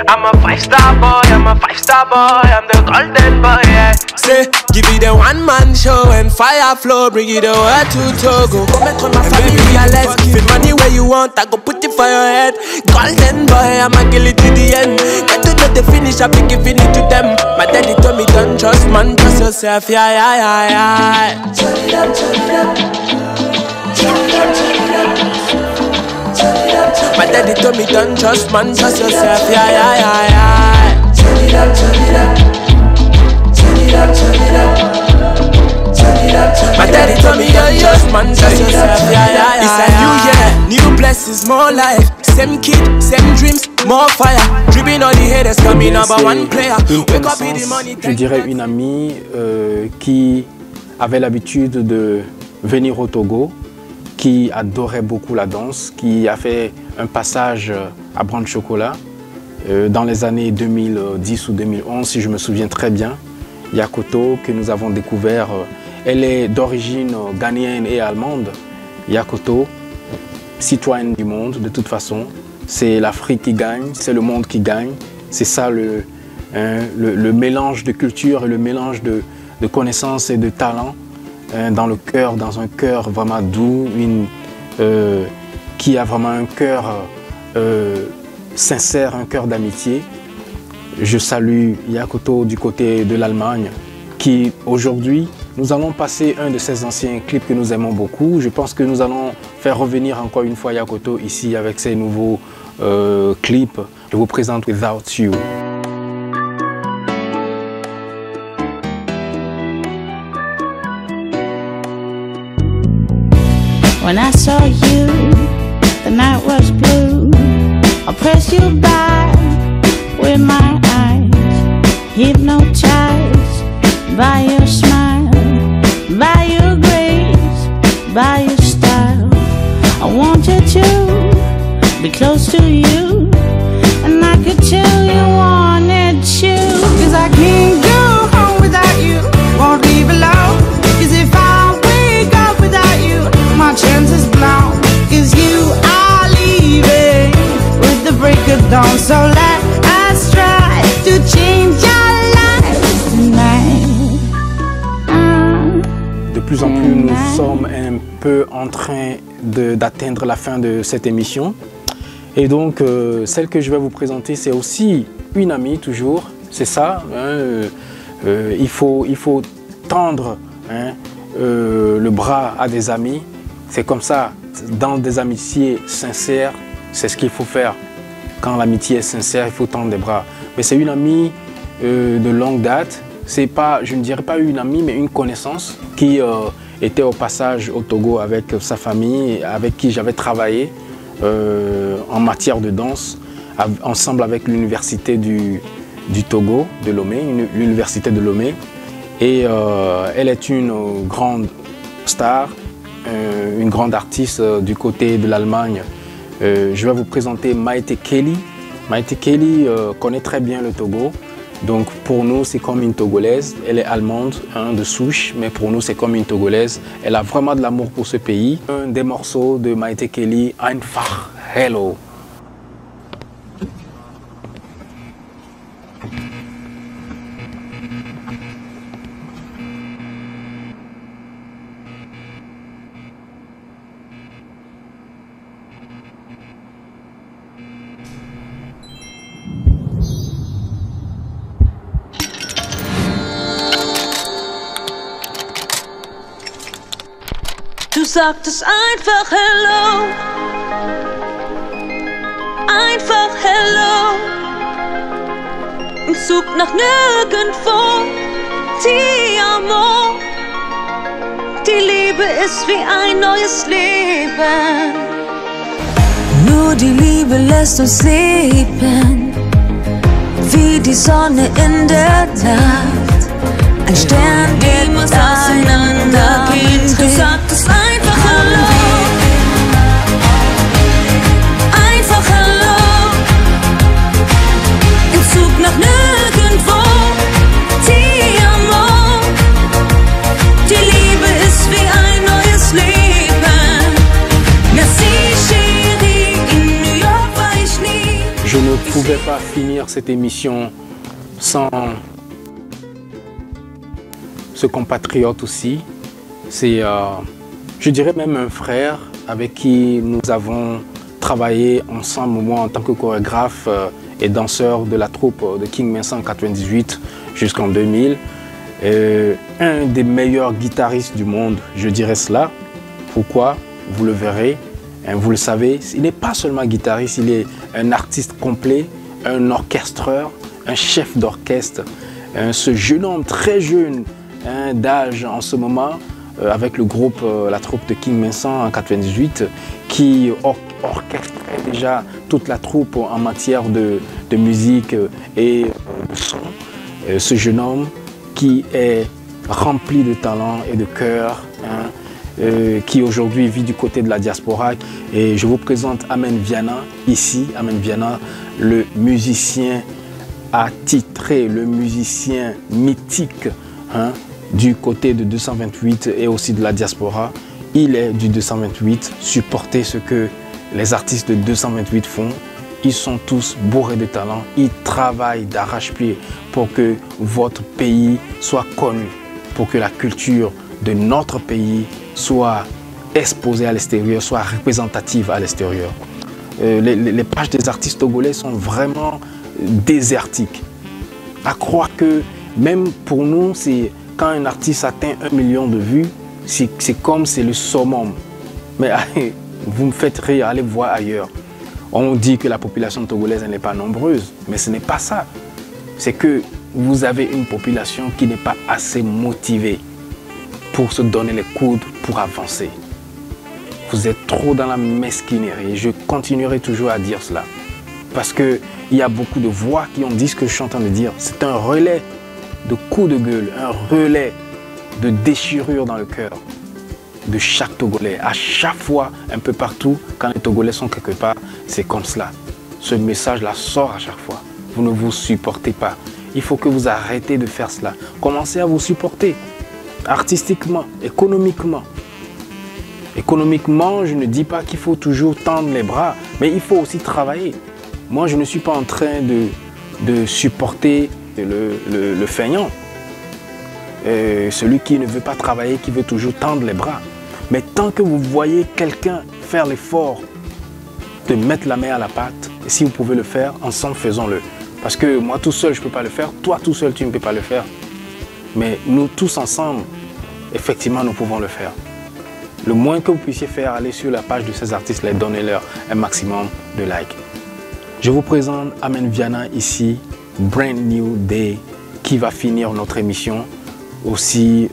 [SPEAKER 10] I'm a 5-star boy, I'm a 5-star boy, I'm the golden boy, yeah.
[SPEAKER 12] Say, give me the one-man show and fire flow, bring it over to Togo. Mettre ma famille realize, feel money where you want, I go put it for your head. Golden boy, I'ma kill it to the end. Get to know the finish, I be giving it to them. My daddy told me don't trust man, trust yourself, yeah, yeah, yeah, yeah. Turn it up, turn it up. Turn it up, turn it up. My daddy told me don't trust man, trust yourself, yeah, yeah, yeah, yeah. Turn it up, turn it up. Turn it up, turn it up. Turn it up, turn it up. My daddy told me don't trust man, trust yourself, yeah, yeah, yeah. It's a new year, new blessings, more life. Same kid, same dreams, more fire. Dripping all the haters, coming number one player. Wake up with the money.
[SPEAKER 1] Je dirais une amie qui avait l'habitude de venir au Togo, qui adorait beaucoup la danse, qui a fait un passage à Brand Chocolat dans les années 2010 ou 2011, si je me souviens très bien. Yakoto, que nous avons découvert, elle est d'origine ghanéenne et allemande. Yakoto, citoyenne du monde, de toute façon. C'est l'Afrique qui gagne, c'est le monde qui gagne. C'est ça le mélange de culture et le mélange de connaissances et de talents. Dans le cœur, dans un cœur vraiment doux, qui a vraiment un cœur sincère, un cœur d'amitié. Je salue Yakoto du côté de l'Allemagne, qui aujourd'hui, nous allons passer un de ses anciens clips que nous aimons beaucoup. Je pense que nous allons faire revenir encore une fois Yakoto ici avec ses nouveaux clips. Je vous présente Without You.
[SPEAKER 13] When I saw you, the night was blue. I pressed you back with my eyes, hypnotized by your smile, by your grace, by your style. I wanted to be close to you, and I could tell you wanted to. 'Cause I can't go home without you, won't leave alone. 'Cause if I wake up without you, my chance is blown. 'Cause you are leaving with the break of dawn. So let us try to change our lives tonight.
[SPEAKER 1] De plus en plus, nous sommes un peu en train d'atteindre la fin de cette émission. Et donc, celle que je vais vous présenter, c'est aussi une amie, toujours. C'est ça, hein, il faut tendre le bras à des amis. C'est comme ça, dans des amitiés sincères, c'est ce qu'il faut faire. Quand l'amitié est sincère, il faut tendre les bras. Mais c'est une amie de longue date. C'est pas, je ne dirais pas une amie, mais une connaissance qui était au passage au Togo avec sa famille, avec qui j'avais travaillé en matière de danse, ensemble avec l'université du Togo, de Lomé, l'université de Lomé. Et elle est une grande star, une grande artiste du côté de l'Allemagne. Je vais vous présenter Maïté Kelly. Maïté Kelly connaît très bien le Togo. Donc pour nous, c'est comme une Togolaise. Elle est allemande, hein, de souche, mais pour nous, c'est comme une Togolaise. Elle a vraiment de l'amour pour ce pays. Un des morceaux de Maïté Kelly, Einfach Hello.
[SPEAKER 14] Du sagtest einfach Hello, einfach Hello. Im Zug nach nirgendwo, ti amo. Die Liebe ist wie ein neues Leben. Nur die Liebe lässt uns leben, wie die Sonne in der Nacht. Ein Stern, der muss auseinandergehen. Du sagtest einfach Hallo, einfach Hallo. Im Zug nach nirgendwo, ti amo. Die Liebe ist wie ein neues Leben. Merci chérie, in New York war ich nie.
[SPEAKER 1] Je ne pouvais pas finir cette émission sans ce compatriote aussi. C'est, je dirais même un frère avec qui nous avons travaillé ensemble, moi en tant que chorégraphe et danseur de la troupe de King 1998 jusqu'en 2000. Un des meilleurs guitaristes du monde, je dirais cela. Pourquoi? Vous le verrez, hein, vous le savez. Il n'est pas seulement guitariste, il est un artiste complet, un orchestreur, un chef d'orchestre. Ce jeune homme très jeune, d'âge en ce moment, avec le groupe, la troupe de King 1998, qui orchestrait déjà toute la troupe en matière de musique et de son. Ce jeune homme qui est rempli de talent et de cœur, hein, qui aujourd'hui vit du côté de la diaspora. Et je vous présente Amen Viana, ici, Amen Viana, le musicien attitré, le musicien mythique, hein, du côté de 228 et aussi de la diaspora. Il est du 228, supportez ce que les artistes de 228 font. Ils sont tous bourrés de talent, ils travaillent d'arrache-pied pour que votre pays soit connu, pour que la culture de notre pays soit exposée à l'extérieur, soit représentative à l'extérieur. Les pages des artistes togolais sont vraiment désertiques. À croire que même pour nous, c'est quand un artiste atteint 1 million de vues, c'est comme c'est le summum. Mais vous me faites rire, allez voir ailleurs. On dit que la population togolaise n'est pas nombreuse, mais ce n'est pas ça. C'est que vous avez une population qui n'est pas assez motivée pour se donner les coudes pour avancer. Vous êtes trop dans la mesquinerie. Je continuerai toujours à dire cela. Parce qu'il y a beaucoup de voix qui ont dit ce que je suis en train de dire. C'est un relais de coups de gueule, un relais de déchirure dans le cœur de chaque Togolais. À chaque fois, un peu partout, quand les Togolais sont quelque part, c'est comme cela. Ce message-là sort à chaque fois. Vous ne vous supportez pas. Il faut que vous arrêtez de faire cela. Commencez à vous supporter, artistiquement, économiquement. Économiquement, je ne dis pas qu'il faut toujours tendre les bras, mais il faut aussi travailler. Moi, je ne suis pas en train de supporter le feignant, celui qui ne veut pas travailler, qui veut toujours tendre les bras. Mais tant que vous voyez quelqu'un faire l'effort de mettre la main à la pâte, et si vous pouvez le faire, ensemble faisons-le. Parce que moi tout seul je ne peux pas le faire, toi tout seul tu ne peux pas le faire. Mais nous tous ensemble, effectivement nous pouvons le faire. Le moins que vous puissiez faire, allez sur la page de ces artistes, les donnez-leur un maximum de likes. Je vous présente Amen Viana ici, Brand New Day, qui va finir notre émission. Aussi,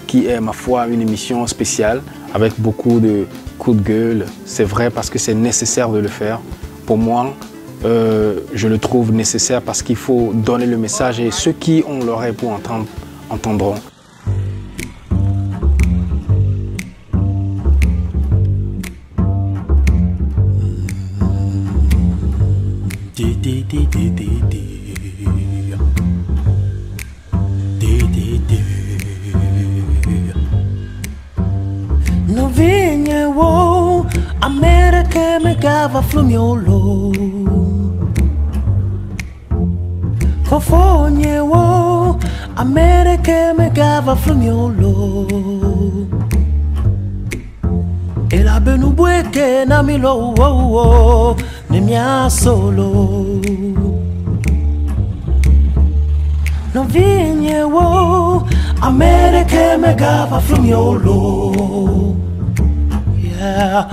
[SPEAKER 1] qui est, ma foi, une émission spéciale, avec beaucoup de coups de gueule. C'est vrai parce que c'est nécessaire de le faire. Pour moi, je le trouve nécessaire parce qu'il faut donner le message et ceux qui ont l'oreille pour entendre, entendront.
[SPEAKER 11] America me gava flumiolo Fofonye wo America me gava flumiolo E la benubweke na milo wo ne mia solo No vigne wo America me gava flumiolo Yeah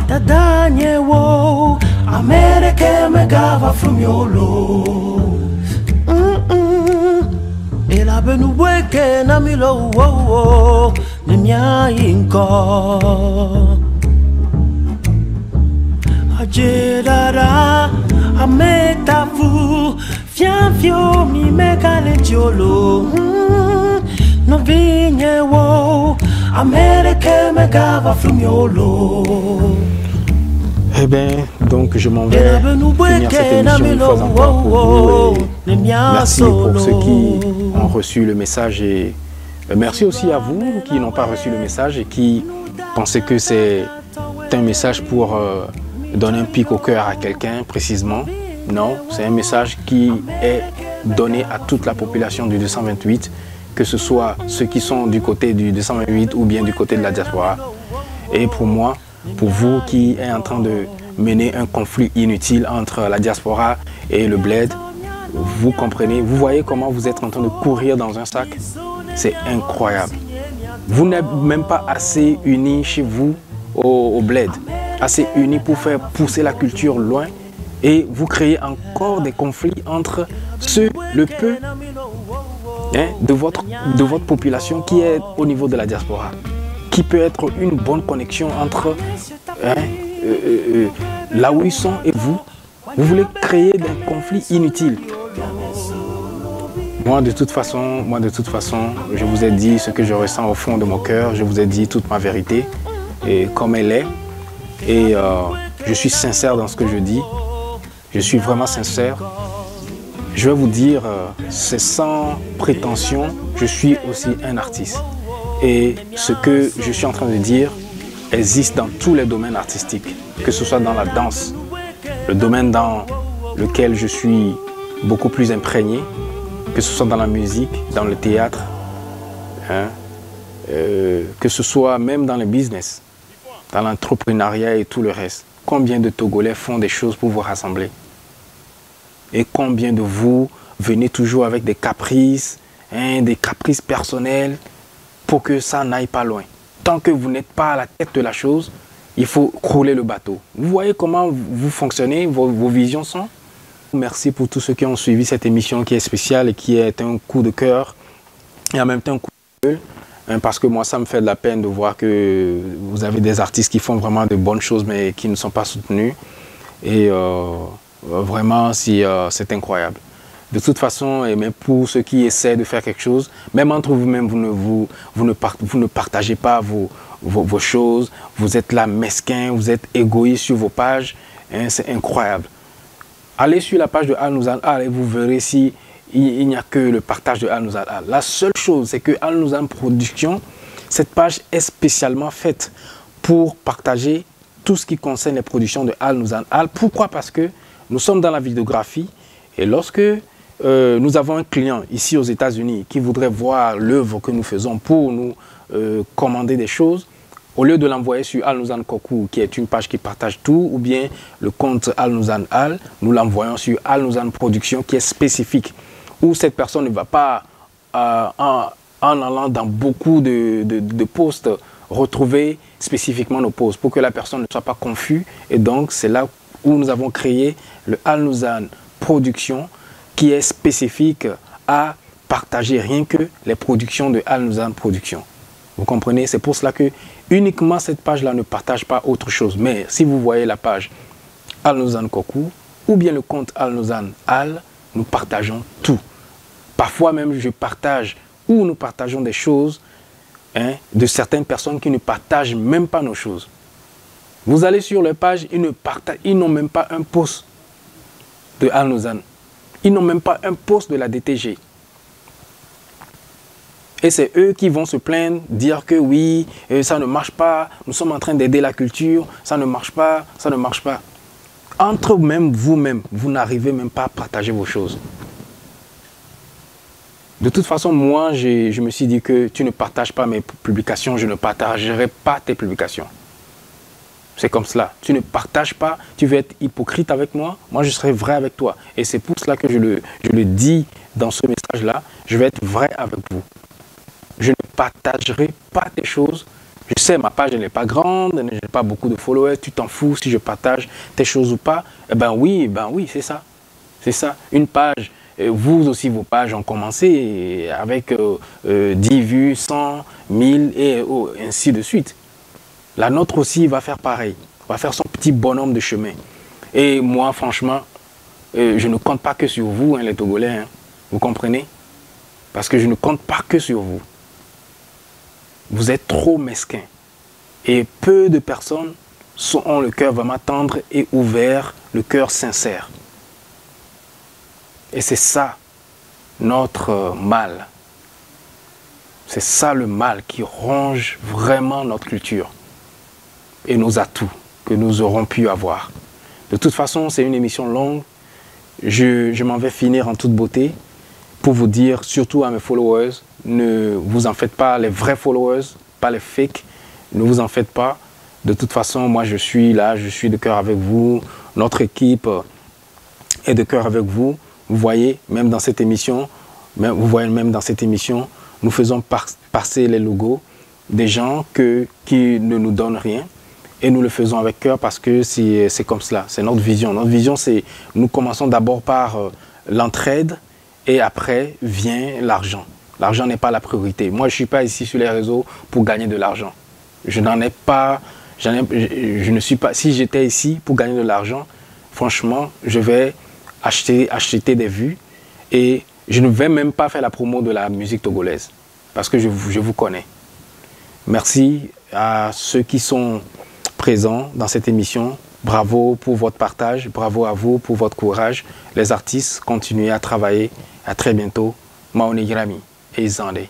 [SPEAKER 11] Dadanye wo America me gava flumiolo E la benubweke na milo wo ne mia inko Ajedara ametafu Fianfio mi mekale diolo No vigne wo America me gava flumiolo
[SPEAKER 1] Eh bien, donc je m'en vais finir cette émission une fois encore pour vous. Et merci pour ceux qui ont reçu le message et merci aussi à vous qui n'ont pas reçu le message et qui pensaient que c'est un message pour donner un pic au cœur à quelqu'un précisément. Non, c'est un message qui est donné à toute la population du 228, que ce soit ceux qui sont du côté du 228 ou bien du côté de la diaspora. Et pour moi, pour vous qui êtes en train de mener un conflit inutile entre la diaspora et le bled, vous comprenez, vous voyez comment vous êtes en train de courir dans un sac. C'est incroyable. Vous n'êtes même pas assez unis chez vous au bled, assez unis pour faire pousser la culture loin et vous créez encore des conflits entre le peu de votre population qui est au niveau de la diaspora, qui peut être une bonne connexion entre là où ils sont et vous. Vous voulez créer des conflits inutiles. Moi de toute façon, je vous ai dit ce que je ressens au fond de mon cœur, je vous ai dit toute ma vérité et comme elle est. Et je suis sincère dans ce que je dis. Je suis vraiment sincère. Je vais vous dire, c'est sans prétention, je suis aussi un artiste. Et ce que je suis en train de dire existe dans tous les domaines artistiques, que ce soit dans la danse, le domaine dans lequel je suis beaucoup plus imprégné, que ce soit dans la musique, dans le théâtre, que ce soit même dans le business, dans l'entrepreneuriat et tout le reste. Combien de Togolais font des choses pour vous rassembler? Et combien de vous venez toujours avec des caprices personnels pour que ça n'aille pas loin? Tant que vous n'êtes pas à la tête de la chose, il faut rouler le bateau. Vous voyez comment vous fonctionnez, vos visions sont? Merci pour tous ceux qui ont suivi cette émission qui est spéciale et qui est un coup de cœur et en même temps un coup de gueule. Parce que moi, ça me fait de la peine de voir que vous avez des artistes qui font vraiment de bonnes choses mais qui ne sont pas soutenus. Et vraiment, c'est incroyable. De toute façon, et même pour ceux qui essaient de faire quelque chose, même entre vous-même, vous ne partagez pas vos choses. Vous êtes là mesquin, vous êtes égoïste sur vos pages. C'est incroyable. Allez sur la page de Al Nouzan Al et vous verrez si il n'y a que le partage de Al Nouzan Al. La seule chose, c'est que Al Nouzan Production, cette page est spécialement faite pour partager tout ce qui concerne les productions de Al Nouzan Al. Pourquoi? Parce que nous sommes dans la vidéographie et lorsque nous avons un client ici aux États-Unis qui voudrait voir l'œuvre que nous faisons pour nous commander des choses, au lieu de l'envoyer sur Al Nouzan Kokou, qui est une page qui partage tout, ou bien le compte Al Nouzan Al, nous l'envoyons sur Al Nouzan Production, qui est spécifique, où cette personne ne va pas, en allant dans beaucoup de posts, retrouver spécifiquement nos posts, pour que la personne ne soit pas confuse. Et donc, c'est là où nous avons créé le Al Nouzan Production, qui est spécifique à partager rien que les productions de Al Nouzan Production. Vous comprenez? C'est pour cela que uniquement cette page-là ne partage pas autre chose. Mais si vous voyez la page Al Nouzan Kokou ou bien le compte Al Nouzan Al, nous partageons tout. Parfois même, je partage ou nous partageons des choses de certaines personnes qui ne partagent même pas nos choses. Vous allez sur leur page, ils n'ont même pas un post de Al Nouzan. Ils n'ont même pas un post de la DTG. Et c'est eux qui vont se plaindre, dire que oui, ça ne marche pas, nous sommes en train d'aider la culture, ça ne marche pas, ça ne marche pas. Entre vous-même, vous n'arrivez même pas à partager vos choses. De toute façon, moi, je me suis dit que tu ne partages pas mes publications, je ne partagerai pas tes publications. C'est comme cela. Tu ne partages pas, tu veux être hypocrite avec moi, moi je serai vrai avec toi. Et c'est pour cela que je le dis dans ce message-là, je vais être vrai avec vous. Je ne partagerai pas tes choses. Je sais, ma page n'est pas grande, je n'ai pas beaucoup de followers, tu t'en fous si je partage tes choses ou pas. Eh ben oui, c'est ça. C'est ça. Une page, vous aussi vos pages ont commencé avec 10 vues, 100, 1000 et ainsi de suite. La nôtre aussi va faire pareil, va faire son petit bonhomme de chemin. Et moi, franchement, je ne compte pas que sur vous, hein, les Togolais, hein, vous comprenez? Parce que je ne compte pas que sur vous. Vous êtes trop mesquins. Et peu de personnes ont le cœur vraiment tendre et ouvert, le cœur sincère. Et c'est ça notre mal. C'est ça le mal qui ronge vraiment notre culture et nos atouts que nous aurons pu avoir. De toute façon, c'est une émission longue. Je m'en vais finir en toute beauté pour vous dire, surtout à mes followers, ne vous en faites pas, les vrais followers, pas les fakes, ne vous en faites pas. De toute façon, moi je suis là, je suis de cœur avec vous, notre équipe est de cœur avec vous. Vous voyez, même dans cette émission, nous faisons passer les logos des gens qui ne nous donnent rien. Et nous le faisons avec cœur parce que c'est comme cela, c'est notre vision. Notre vision, c'est nous commençons d'abord par l'entraide et après vient l'argent. L'argent n'est pas la priorité. Moi, je ne suis pas ici sur les réseaux pour gagner de l'argent. Je n'en ai pas, je ne suis pas, si j'étais ici pour gagner de l'argent, franchement, je vais acheter des vues et je ne vais même pas faire la promo de la musique togolaise parce que je vous connais. Merci à ceux qui sont présents dans cette émission. Bravo pour votre partage, bravo à vous pour votre courage. Les artistes, continuez à travailler. À très bientôt. Maoni Grami et Zandé.